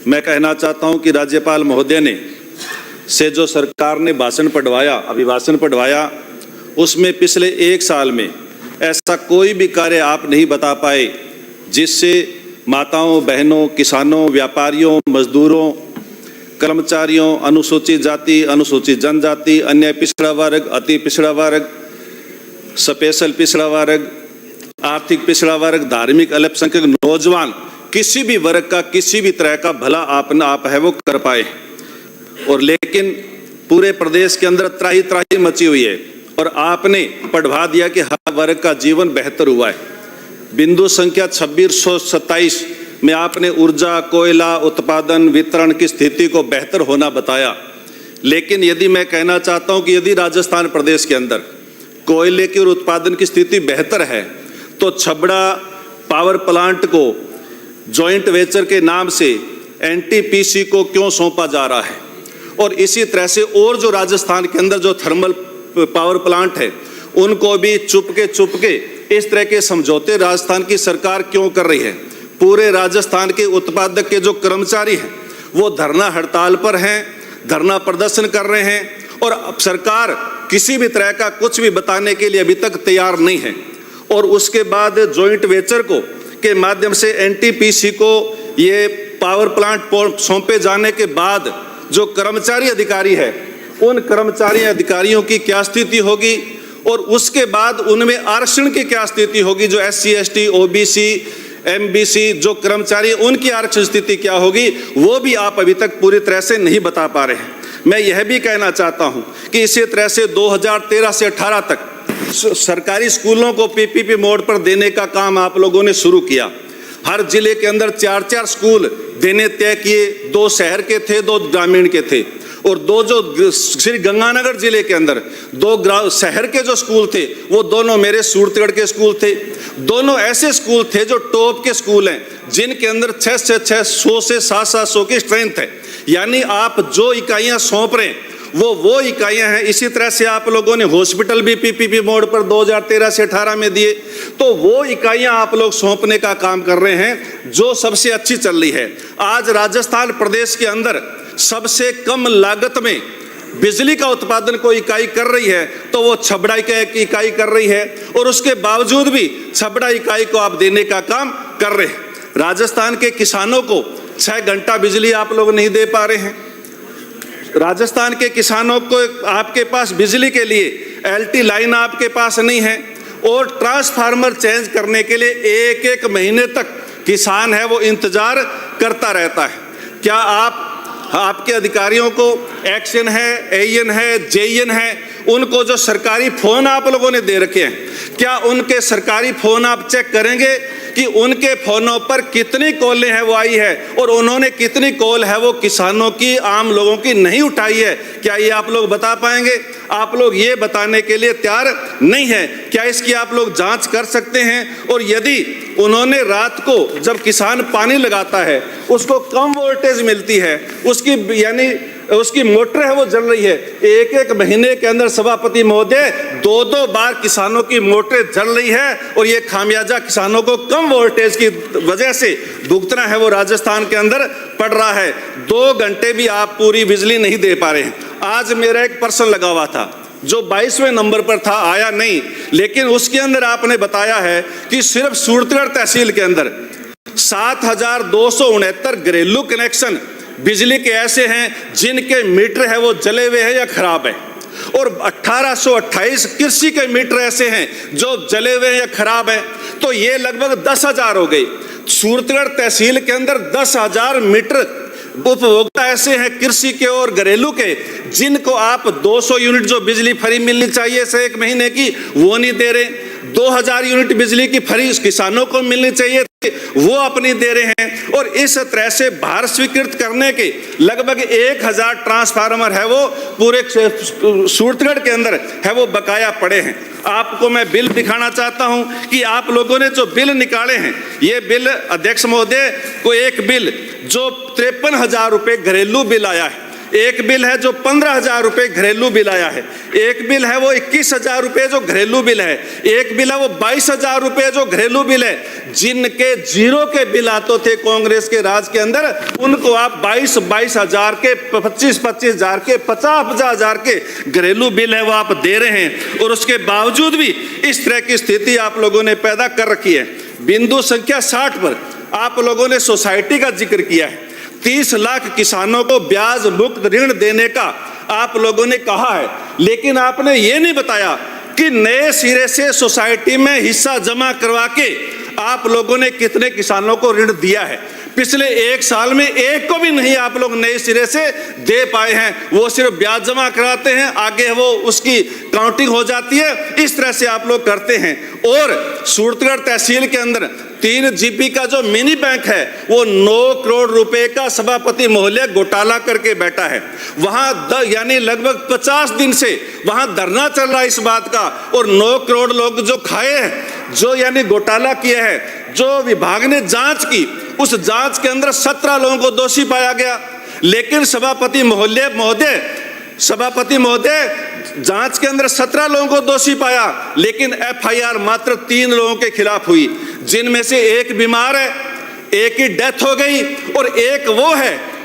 मैं कहना चाहता हूं कि राज्यपाल महोदय ने से जो सरकार ने अभिभाषण पढ़वाया, उसमें पिछले एक साल में ऐसा कोई भी कार्य आप नहीं बता पाए जिससे माताओं, बहनों, किसानों, व्यापारियों, मजदूरों, कर्मचारियों, अनुसूचित जाति, अनुसूचित जनजाति, अन्य पिछड़ा वर्ग, अति पिछड़ा वर्ग, स्पेशल पिछड़ा वर्ग, आर्थिक पिछड़ा वर्ग, धार्मिक अल्पसंख्यक, नौजवान, किसी भी वर्ग का किसी भी तरह का भला आप है वो कर पाए। और लेकिन पूरे प्रदेश के अंदर त्राही त्राही मची हुई है और आपने पढ़वा दिया कि हर वर्ग का जीवन बेहतर हुआ है। बिंदु संख्या 2627 में आपने ऊर्जा, कोयला उत्पादन, वितरण की स्थिति को बेहतर होना बताया। लेकिन यदि मैं कहना चाहता हूं कि यदि राजस्थान प्रदेश के अंदर कोयले की और उत्पादन की स्थिति बेहतर है तो छबड़ा पावर प्लांट को जॉइंट वेंचर के नाम से एनटीपीसी को क्यों सौंपा जा रहा है? और इसी तरह से और जो राजस्थान के अंदर जो थर्मल पावर प्लांट है उनको भी चुपके इस तरह के समझौते राजस्थान की सरकार क्यों कर रही है? पूरे राजस्थान के उत्पादक के जो कर्मचारी हैं वो धरना हड़ताल पर हैं, धरना प्रदर्शन कर रहे हैं और अब सरकार किसी भी तरह का कुछ भी बताने के लिए अभी तक तैयार नहीं है। और उसके बाद जॉइंट वेंचर के माध्यम से एनटीपीसी को ये पावर प्लांट सौंपे जाने के बाद जो कर्मचारी अधिकारी है उन कर्मचारी अधिकारियों की क्या स्थिति होगी और उसके बाद उनमें आरक्षण की क्या स्थिति होगी? जो SC, ST, OBC, MBC जो कर्मचारी उनकी आरक्षण स्थिति क्या होगी वो भी आप अभी तक पूरी तरह से नहीं बता पा रहे हैं। मैं यह भी कहना चाहता हूं कि इसी तरह से 2013 से 18 तक सरकारी स्कूलों को PPP मोड पर देने का काम आप लोगों ने शुरू किया। हर जिले के अंदर 4-4 स्कूल देने तय किए, 2 शहर के थे, 2 ग्रामीण के थे और 2 जो श्री गंगानगर जिले के अंदर 2 शहर के जो स्कूल थे वो दोनों मेरे सूरतगढ़ के स्कूल थे। दोनों ऐसे स्कूल थे जो टॉप के स्कूल हैं जिनके अंदर 600 से 700 की स्ट्रेंथ है। यानी आप जो इकाइयां सौंप रहे हैं वो इकाइयां हैं। इसी तरह से आप लोगों ने हॉस्पिटल भी PPP मोड पर 2013 से 18 में दिए, तो वो इकाइयां आप लोग सौंपने का काम कर रहे हैं जो सबसे अच्छी चल रही है। आज राजस्थान प्रदेश के अंदर सबसे कम लागत में बिजली का उत्पादन कोई इकाई कर रही है तो वो छबड़ा की इकाई कर रही है और उसके बावजूद भी छबड़ा इकाई को आप देने का काम कर रहे हैं। राजस्थान के किसानों को 6 घंटा बिजली आप लोग नहीं दे पा रहे हैं। राजस्थान के किसानों को आपके पास बिजली के लिए LT लाइन आपके पास नहीं है और ट्रांसफार्मर चेंज करने के लिए एक महीने तक किसान है वो इंतजार करता रहता है। क्या आपके अधिकारियों को एक्शन है, AN है, JN है, उनको जो सरकारी फोन आप लोगों ने दे रखे हैं, क्या उनके सरकारी फोन आप चेक करेंगे कि उनके फोनों पर कितनी कॉलें हैं वो आई है और उन्होंने कितनी कॉल है वो किसानों की, आम लोगों की नहीं उठाई है? क्या ये आप लोग बता पाएंगे? आप लोग ये बताने के लिए तैयार नहीं है। क्या इसकी आप लोग जांच कर सकते हैं? और यदि उन्होंने रात को जब किसान पानी लगाता है उसको कम वोल्टेज मिलती है, उसकी मोटर है वो जल रही है, एक महीने के अंदर सभापति महोदय 2 बार किसानों की मोटरें जल रही है और ये खामियाजा किसानों को कम वोल्टेज की वजह से भुगतना है वो राजस्थान के अंदर पड़ रहा है। 2 घंटे भी आप पूरी बिजली नहीं दे पा रहे हैं। आज मेरा एक पर्सन लगा हुआ था जो 22वें नंबर पर था, आया नहीं, लेकिन उसके अंदर आपने बताया है कि सिर्फ सूरतगढ़ तहसील के अंदर 7269 घरेलू कनेक्शन बिजली के ऐसे हैं जिनके मीटर है वो जले हुए हैं या खराब है और 1828 कृषि के मीटर ऐसे हैं जो जले हुए हैं या खराब है। तो ये लगभग 10,000 हो गई। सूरतगढ़ तहसील के अंदर 10,000 मीटर उपभोक्ता ऐसे हैं कृषि के और घरेलू के जिनको आप 200 यूनिट जो बिजली फ्री मिलनी चाहिए से 1 महीने की वो नहीं दे रहे। 2000 यूनिट बिजली की फ्री किसानों को मिलनी चाहिए वो अपनी दे रहे हैं और इस तरह से भार स्वीकृत करने के लगभग 1000 ट्रांसफार्मर है वो पूरे सूरतगढ़ के अंदर है वो बकाया पड़े हैं। आपको मैं बिल दिखाना चाहता हूं कि आप लोगों ने जो बिल निकाले हैं, ये बिल अध्यक्ष महोदय को एक बिल जो 53,000 रुपए घरेलू बिल आया है, एक बिल है जो 15,000 रुपए घरेलू बिल आया है, एक बिल है वो 21,000 रुपए जो घरेलू बिल है, एक बिल है वो 22,000 रुपए जो घरेलू बिल है। जिनके जीरो के बिल आते थे कांग्रेस के राज के अंदर, उनको आप 22,000 के, 25,000 के, 50,000 के घरेलू बिल है वो आप दे रहे हैं। और उसके बावजूद भी इस तरह की स्थिति आप लोगों ने पैदा कर रखी है। बिंदु संख्या 60 पर आप लोगों ने सोसाइटी का जिक्र किया है। 30 लाख किसानों को ब्याज मुक्त ऋण देने का आप लोगों ने कहा है, लेकिन आपने ये नहीं बताया कि नए सिरे से सोसाइटी में हिस्सा जमा करवा के आप लोगों ने कितने किसानों को ऋण दिया है। पिछले 1 साल में एक को भी नहीं आप लोग नए सिरे से दे पाए हैं। वो सिर्फ ब्याज जमा कराते हैं, आगे वो उसकी काउंटिंग हो जाती है, इस तरह से आप लोग करते हैं। और सूरतगढ़ तहसील के अंदर 3 GB का जो मिनी बैंक है वो 9 करोड़ रुपए का सभापति महोदय घोटाला करके बैठा है। वहां यानी लगभग 50 दिन से वहां धरना चल रहा है इस बात का। और 9 करोड़ लोग जो खाए हैं, जो यानी घोटाला किया है, जो विभाग ने जांच की, उस जांच के अंदर 17 लोगों को दोषी पाया गया। लेकिन सभापति महोदय जांच के अंदर 17 लोगों को दोषी पाया, लेकिन FIR मात्र 3 लोगों के खिलाफ हुई, जिनमें से एक बीमार है, एक की डेथ हो गई, और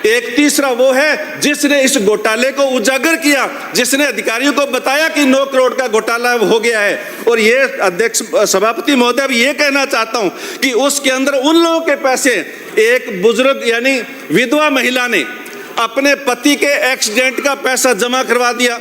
एक तीसरा वो है जिसने इस घोटाले को उजागर किया, जिसने अधिकारियों को बताया कि 9 करोड़ का घोटाला हो गया है। और ये अध्यक्ष सभापति महोदय अब ये कहना चाहता हूं कि उसके अंदर उन लोगों के पैसे, एक बुजुर्ग यानी विधवा महिला ने अपने पति के एक्सीडेंट का पैसा जमा करवा दिया,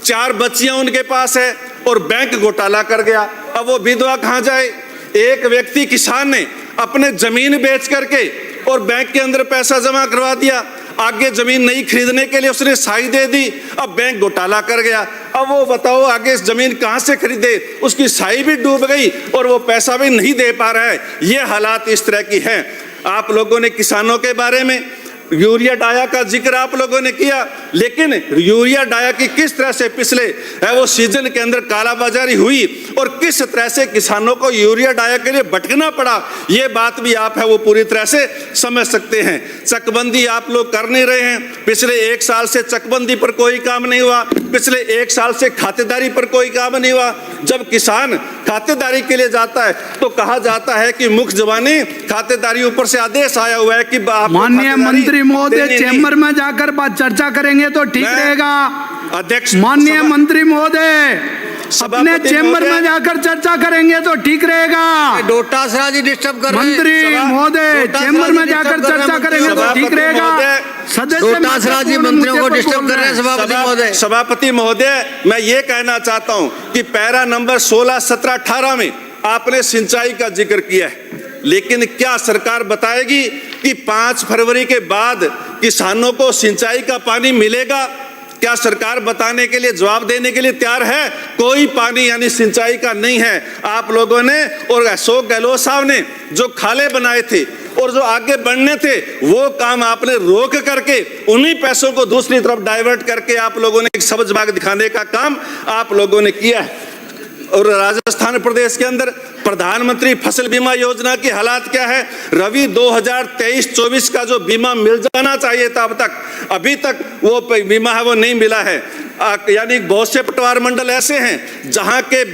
4 बच्चियां उनके पास है, और बैंक घोटाला कर गया। अब वो विधवा कहां जाए? एक व्यक्ति किसान ने अपने जमीन बेच करके और बैंक के अंदर पैसा जमा करवा दिया, आगे जमीन नहीं खरीदने के लिए उसने साई दे दी, अब बैंक घोटाला कर गया। अब वो बताओ आगे जमीन कहां से खरीदे, उसकी साई भी डूब गई और वो पैसा भी नहीं दे पा रहा है। ये हालात इस तरह की हैं। आप लोगों ने किसानों के बारे में यूरिया डाया का जिक्र आप लोगों ने किया, लेकिन यूरिया डाया की किस तरह से पिछले वो सीजन के अंदर कालाबाजारी हुई और किस तरह से किसानों को यूरिया डाया के लिए भटकना पड़ा, ये बात भी आप है वो पूरी तरह से समझ सकते हैं। चकबंदी आप लोग कर नहीं रहे हैं। पिछले 1 साल से चकबंदी पर कोई काम नहीं हुआ, पिछले 1 साल से खातेदारी पर कोई काम नहीं हुआ। जब किसान खातेदारी के लिए जाता है तो कहा जाता है कि मुख्य जबानी खातेदारी ऊपर से आदेश आया हुआ है कि माननीय मंत्री महोदय चैम्बर में जाकर बात चर्चा करेंगे तो ठीक रहेगा। अध्यक्ष माननीय मंत्री महोदय अपने चैम्बर में जाकर चर्चा करेंगे तो ठीक रहेगा। डोटासरा जी डिस्टर्ब कर रहे हैं। मंत्री महोदय चैम्बर में जाकर चर्चा करेंगे तो ठीक रहेगा। डोटासरा जी मंत्रियों को डिस्टर्ब कर रहे हैं। सभापति महोदय, सभापति महोदय, मैं ये कहना चाहता हूं कि पैरा नंबर 16, 17, 18 में आपने सिंचाई का जिक्र किया है, लेकिन क्या सरकार बताएगी कि 5 फरवरी के बाद किसानों को सिंचाई का पानी मिलेगा? क्या सरकार बताने के लिए, जवाब देने के लिए तैयार है? कोई पानी यानी सिंचाई का नहीं है। आप लोगों ने और अशोक गहलोत साहब ने जो खाले बनाए थे और जो आगे बढ़ने थे, वो काम आपने रोक करके उन्हीं पैसों को दूसरी तरफ डाइवर्ट करके आप लोगों ने एक सबज बाग दिखाने का काम आप लोगों ने किया है। और राजस्थान प्रदेश के अंदर प्रधानमंत्री फसल बीमा योजना की हालात क्या है? रवि 2023-24 का जो बीमा मिल जाना चाहिए था अब तक, अभी तक वो बीमा है वो नहीं मिला है। यानी बहुत से पटवार मंडल ऐसे हैं जहां के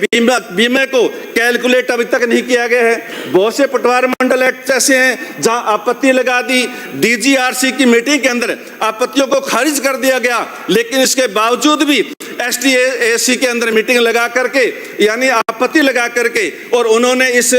बीमे को कैलकुलेट अभी तक नहीं किया गया है। बहुत से पटवार मंडल ऐसे हैं जहां आपत्ति लगा दी, DGRC की मीटिंग के अंदर आपत्तियों को खारिज कर दिया गया, लेकिन इसके बावजूद भी STAC के अंदर मीटिंग लगा करके यानी आपत्ति लगा करके और उन्होंने इस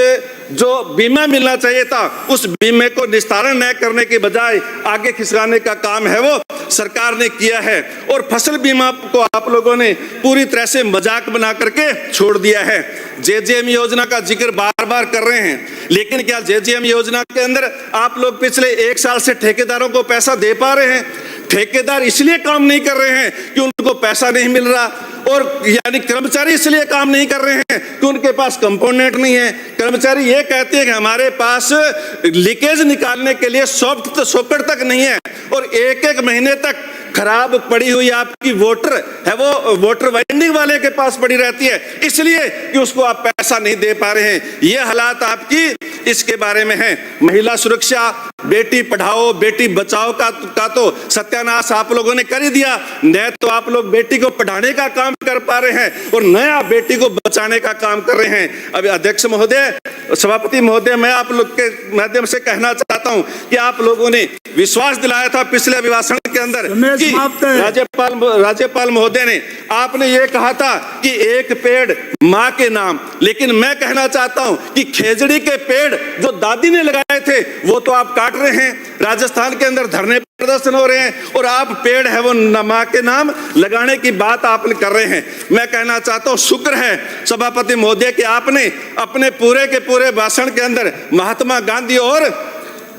जो बीमा मिलना चाहिए था उस बीमे को निस्तारण न करने के बजाय आगे खिसकाने का काम है वो सरकार ने किया है। और फसल बीमा को आप लोगों ने पूरी तरह से मजाक बना करके छोड़ दिया है। JJM योजना का जिक्र बार बार कर रहे हैं, लेकिन क्या JJM योजना के अंदर आप लोग पिछले 1 साल से ठेकेदारों को पैसा दे पा रहे हैं? ठेकेदार इसलिए काम नहीं कर रहे हैं कि उनको पैसा नहीं मिल रहा, और यानी कर्मचारी इसलिए काम नहीं कर रहे हैं कि उनके पास कंपोनेंट नहीं है। कर्मचारी ये कहते हैं कि हमारे पास लीकेज निकालने के लिए सॉफ्ट सॉकेट तक नहीं है, और 1-1 महीने तक खराब पड़ी हुई आपकी वोटर है वो वोटर वेंडिंग वाले के पास पड़ी रहती है, इसलिए कि उसको आप पैसा नहीं दे पा रहे हैं। ये हालात आपकी इसके बारे में है। महिला सुरक्षा, बेटी पढ़ाओ बेटी बचाओ का तो सत्यानाश आप लोगों ने कर ही दिया। न तो आप लोग बेटी को पढ़ाने का काम कर पा रहे हैं और नया बेटी को बचाने का काम कर रहे हैं। अभी अध्यक्ष महोदय, सभापति महोदय, मैं आप लोग के माध्यम से कहना चाहता हूं कि आप लोगों ने विश्वास दिलाया था पिछले अभिभाषण के अंदर कि राज्यपाल महोदय ने आपने ये कहा था कि एक पेड़ मां के नाम, लेकिन मैं कहना चाहता हूं कि खेजड़ी के पेड़ जो दादी ने लगाए थे वो तो आप काट रहे हैं। राजस्थान के अंदर धरने प्रदर्शन हो रहे हैं और आप पेड़ है वो मां के नाम लगाने की बात आपने कर रहे हैं। मैं कहना चाहता हूं शुक्र है सभापति महोदय कि आपने अपने पूरे के पूरे भाषण के अंदर महात्मा गांधी और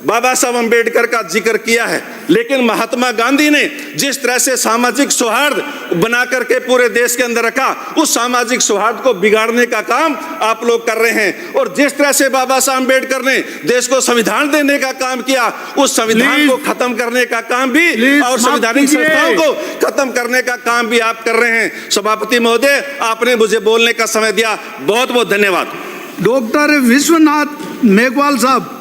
बाबा साहब अंबेडकर का जिक्र किया है, लेकिन महात्मा गांधी ने जिस तरह से सामाजिक सौहार्द बना करके पूरे देश के अंदर रखा, उस सामाजिक सौहार्द को बिगाड़ने का काम आप लोग कर रहे हैं। और जिस तरह से बाबा साहब अंबेडकर ने देश को संविधान देने का काम किया, उस संविधान को खत्म करने का काम भी और संवैधानिक संस्थाओं को खत्म करने का काम भी आप कर रहे हैं। सभापति महोदय, आपने मुझे बोलने का समय दिया, बहुत बहुत धन्यवाद। डॉक्टर विश्वनाथ मेघवाल साहब।